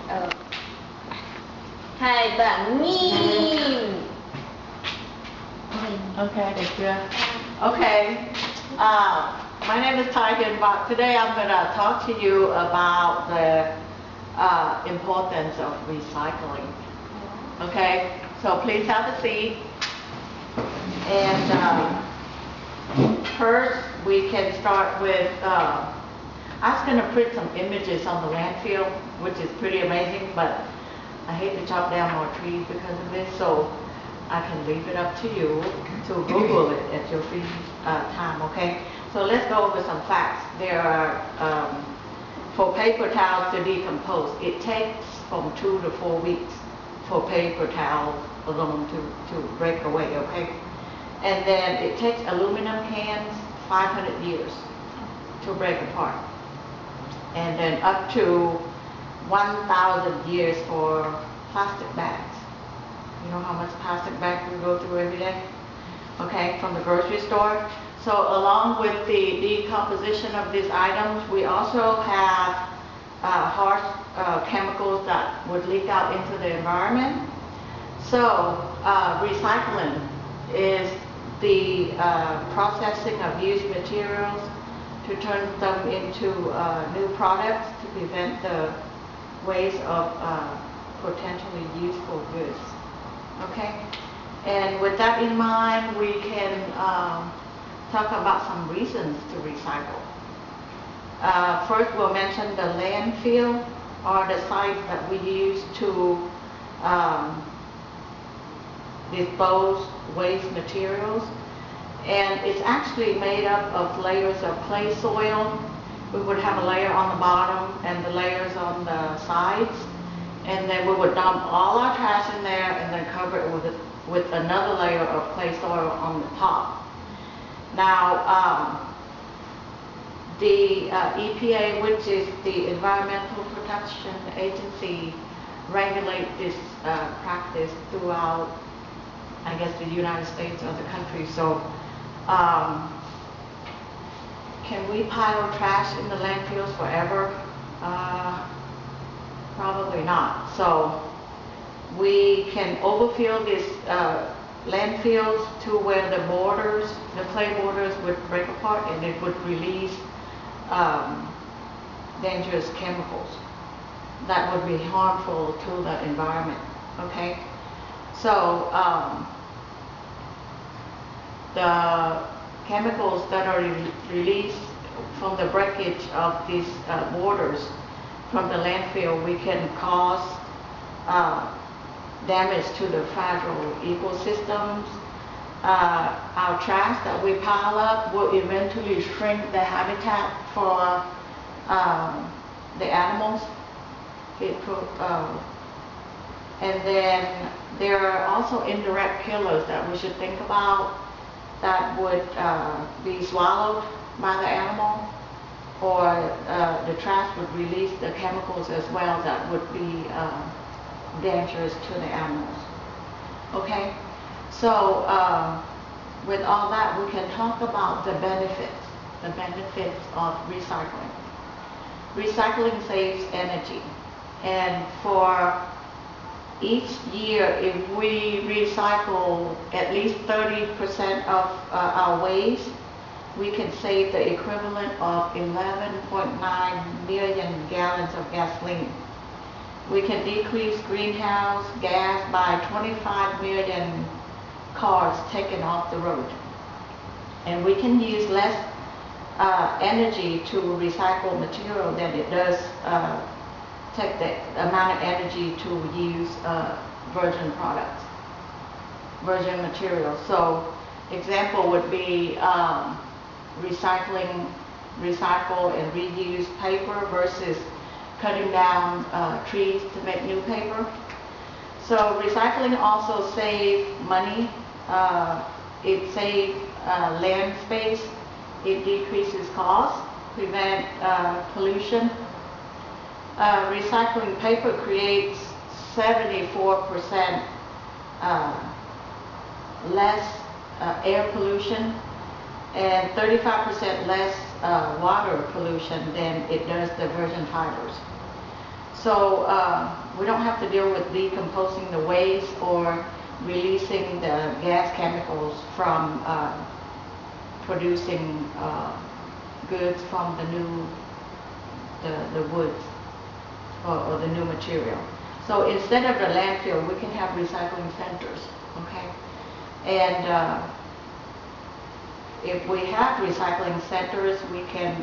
Ờ. Hai bạn nhìn. Okay, thank you. Okay, my name is Tiger, but today I'm going to talk to you about the importance of recycling. Okay, so please have a seat. And first, we can start with, I was going to print some images on the landfill, which is pretty amazing, but I hate to chop down more trees because of this, so I can leave it up to you to Google it at your free time, okay? So let's go over some facts. There are, for paper towels to decompose, it takes from 2 to 4 weeks for paper towels alone to break away, okay? And then it takes aluminum cans 500 years to break apart. And then up to 1,000 years for plastic bags. You know how much plastic bags we go through every day? Okay, from the grocery store. So along with the decomposition of these items, we also have harsh chemicals that would leak out into the environment. So recycling is the processing of used materials to turn them into new products to prevent the waste of potentially useful goods. Okay? And with that in mind, we can talk about some reasons to recycle. First, we'll mention the landfill, or the sites that we use to dispose waste materials. And it's actually made up of layers of clay soil. We would have a layer on the bottom and the layers on the sides. And then we would dump all our trash in there and then cover it with another layer of clay soil on the top. Now, the EPA, which is the Environmental Protection Agency, regulate this practice throughout, I guess, the United States or the country. So, can we pile trash in the landfills forever? Probably not. So we can overfill these landfills to where the borders, the clay borders would break apart and it would release dangerous chemicals that would be harmful to the environment. Okay? So the chemicals that are released from the breakage of these borders from the landfill, we can cause damage to the fragile ecosystems. Our trash that we pile up will eventually shrink the habitat for the animals. And then there are also indirect killers that we should think about that would be swallowed by the animal, or the trash would release the chemicals as well that would be dangerous to the animals. Okay, so with all that, we can talk about the benefits of recycling. Recycling saves energy, and for each year, if we recycle at least 30% of our waste, we can save the equivalent of 11.9 million gallons of gasoline. We can decrease greenhouse gas by 25 million cars taken off the road. And we can use less energy to recycle material than it does take the amount of energy to use virgin products, virgin materials. So example would be recycle and reuse paper versus cutting down trees to make new paper. So recycling also saves money. It saves land space. It decreases costs, prevent pollution. Recycling paper creates 74% less air pollution and 35% less water pollution than it does the virgin fibers. So we don't have to deal with decomposing the waste or releasing the gas chemicals from producing goods from the woods or the new material. So instead of the landfill, we can have recycling centers, okay? And if we have recycling centers, we can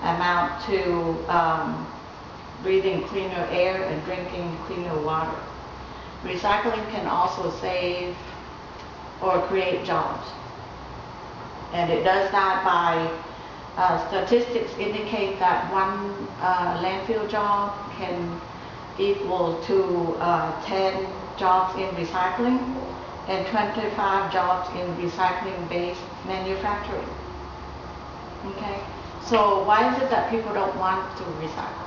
amount to breathing cleaner air and drinking cleaner water. Recycling can also save or create jobs. And it does that by statistics indicate that one landfill job can equal to 10 jobs in recycling and 25 jobs in recycling-based manufacturing. Okay, so why is it that people don't want to recycle?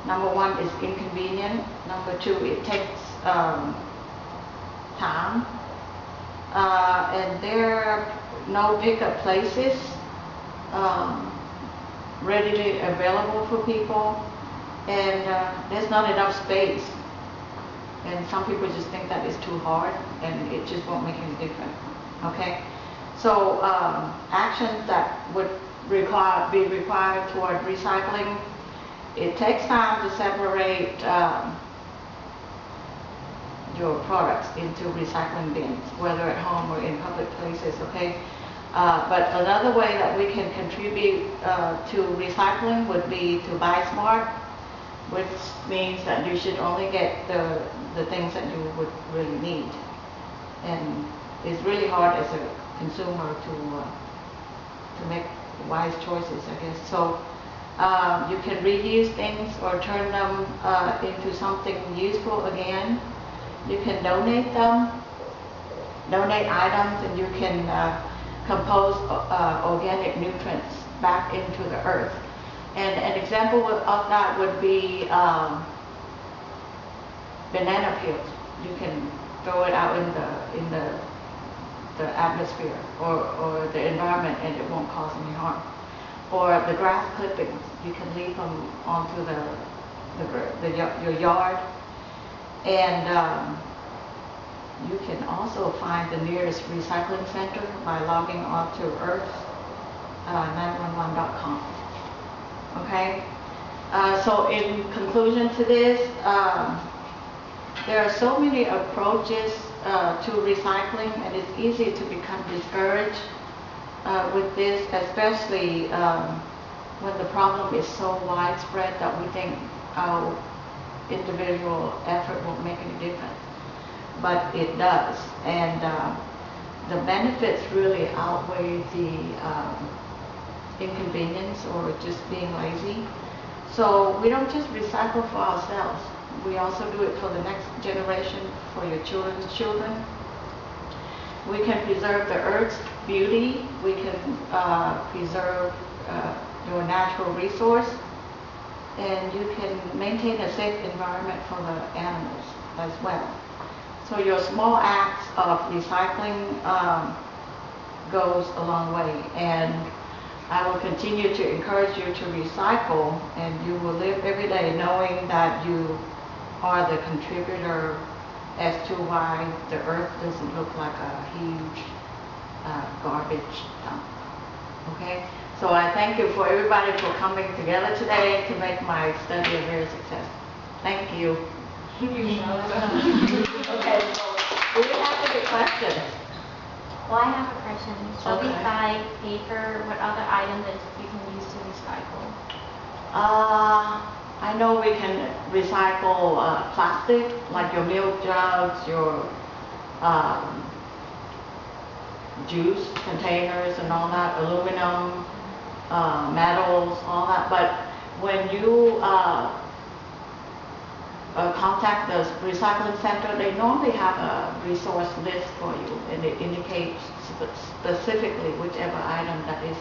Number one is inconvenient. Number two, it takes time. And there are no pickup places readily available for people. And there's not enough space. And some people just think that it's too hard and it just won't make any difference. Okay? So actions that would be required toward recycling. It takes time to separate your products into recycling bins, whether at home or in public places, okay? But another way that we can contribute to recycling would be to buy smart, which means that you should only get the things that you would really need. And it's really hard as a consumer to make wise choices, I guess. So you can reuse things or turn them into something useful again. You can donate items, and you can compose organic nutrients back into the earth. And an example of that would be banana peels. You can throw it out in the atmosphere or the environment, and it won't cause any harm. Or the grass clippings, you can leave them onto your yard. And you can also find the nearest recycling center by logging on to earth911.com. Okay? So in conclusion to this, there are so many approaches to recycling, and it's easy to become discouraged with this, especially when the problem is so widespread that we think our individual effort won't make any difference. But it does, and the benefits really outweigh the inconvenience or just being lazy. So we don't just recycle for ourselves, we also do it for the next generation, for your children's children. We can preserve the earth's beauty, we can preserve your natural resource, and you can maintain a safe environment for the animals as well. So your small acts of recycling goes a long way, and I will continue to encourage you to recycle, and you will live every day knowing that you are the contributor as to why the earth doesn't look like a huge garbage dump. Okay? So I thank you for everybody for coming together today to make my study a very successful. Thank you. Okay, so do we have any questions? Well, I have a question. So Okay. besides paper, what other items that you can use to recycle? I know we can recycle plastic, like your milk jugs, your juice containers and all that, aluminum, metals, all that. But when you contact the recycling center, they normally have a resource list for you, and it indicates specifically whichever item that is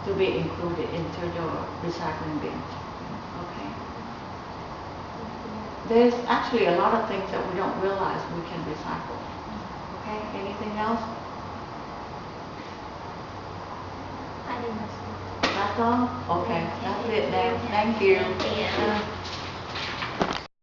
to be included into your recycling bin. Okay. There's actually a lot of things that we don't realize we can recycle. Okay, anything else? I think that's That's all? Okay, that's it then. Thank you. Thank you.